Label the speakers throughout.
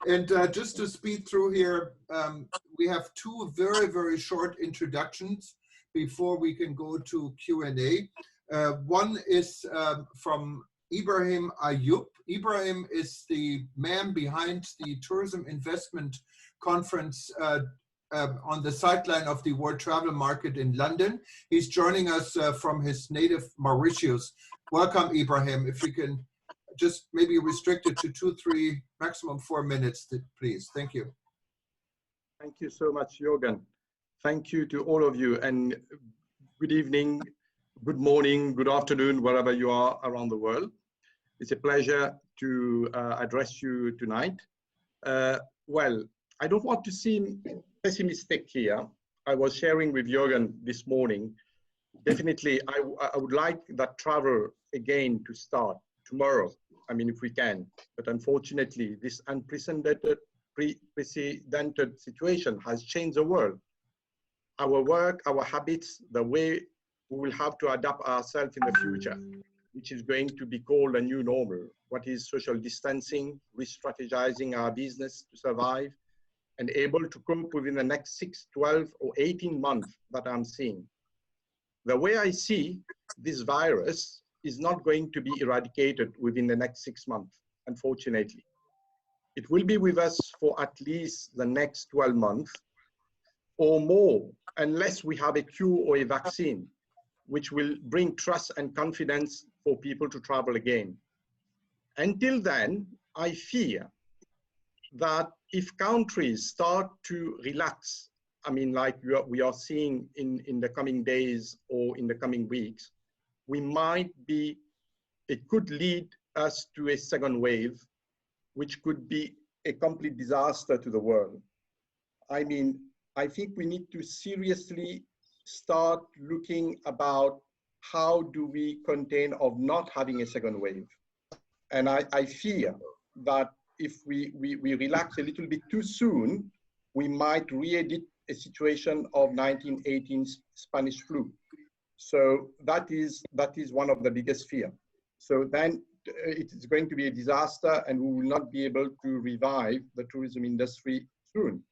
Speaker 1: And just to speed through here, we have two very short introductions before we can go to Q&A. One is from Ibrahim Ayoub. Ibrahim is the man behind the Tourism Investment Conference on the sideline of the World Travel Market in London. He's joining us from his native Mauritius. Welcome, Ibrahim. If you can just maybe restrict it to 2, 3, maximum 4 minutes, please. Thank you.
Speaker 2: Thank you so much, Jürgen. Thank you to all of you, and good evening, good morning, good afternoon, wherever you are around the world. It's a pleasure to address you tonight. Well, I don't want to seem pessimistic here. I was sharing with Jürgen this morning. Definitely, I would like that travel again to start tomorrow. I mean, if we can. But unfortunately, this unprecedented situation has changed the world. Our work, our habits, the way we will have to adapt ourselves in the future, which is going to be called a new normal. What is social distancing, re-strategizing our business to survive, and able to cope within the next 6, 12, or 18 months that I'm seeing. The way I see this virus is not going to be eradicated within the next 6 months, unfortunately. It will be with us for at least the next 12 months or more, unless we have a cure or a vaccine, which will bring trust and confidence for people to travel again. Until then, I fear that if countries start to relax, I mean, like we are seeing in the coming days or in the coming weeks, it could lead us to a second wave, which could be a complete disaster to the world. I mean, I think we need to seriously start looking about how do we contain of not having a second wave. And I fear that if we relax a little bit too soon, we might re-edit a situation of 1918 Spanish flu. So that is one of the biggest fear. So then it is going to be a disaster, and we will not be able to revive the tourism industry soon.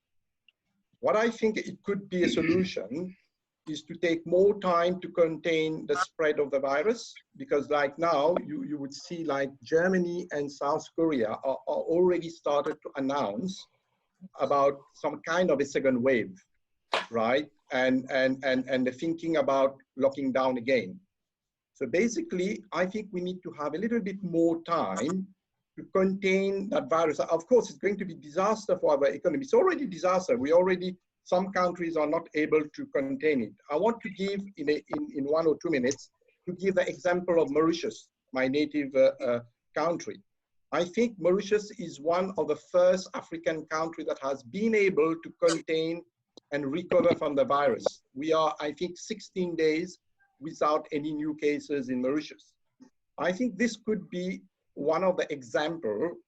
Speaker 2: What I think it could be a solution is to take more time to contain the spread of the virus, because like now, you would see like Germany and South Korea are already started to announce about some kind of a second wave, right? And they're thinking about locking down again. So basically, I think we need to have a little bit more time to contain that virus. Of course, it's going to be disaster for our economy. It's already disaster. Some countries are not able to contain it. I want to give in 1 or 2 minutes to give the example of Mauritius, my native country. I think Mauritius is one of the first African countries that has been able to contain and recover from the virus. We are, I think, 16 days without any new cases in Mauritius. I think this could be one of the examples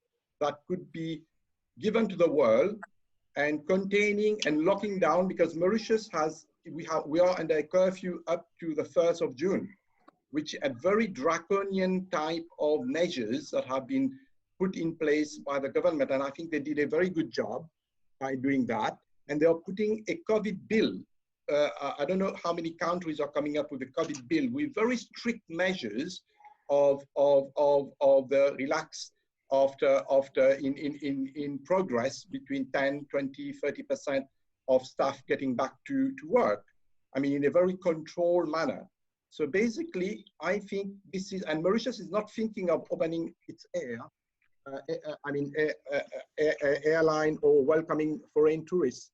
Speaker 2: that could be given to the world and containing and locking down, because Mauritius we are under a curfew up to the 1st of June, which a very draconian type of measures that have been put in place by the government. And I think they did a very good job by doing that. And they are putting a COVID bill. I don't know how many countries are coming up with a COVID bill with very strict measures of the relaxed in progress between 10, 20, 30% of staff getting back to work. I mean, in a very controlled manner. So basically, I think this is, and Mauritius is not thinking of opening its airline or welcoming foreign tourists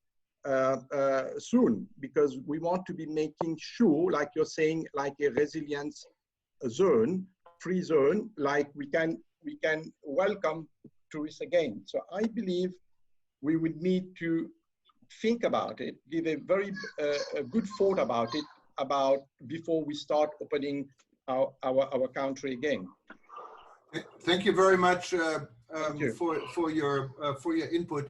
Speaker 2: soon, because we want to be making sure, like you're saying, like a resilience zone, free zone, like we can welcome tourists again. So I believe we would need to think about it, give a very good thought about it, before we start opening our country again.
Speaker 1: Thank you very much for your input.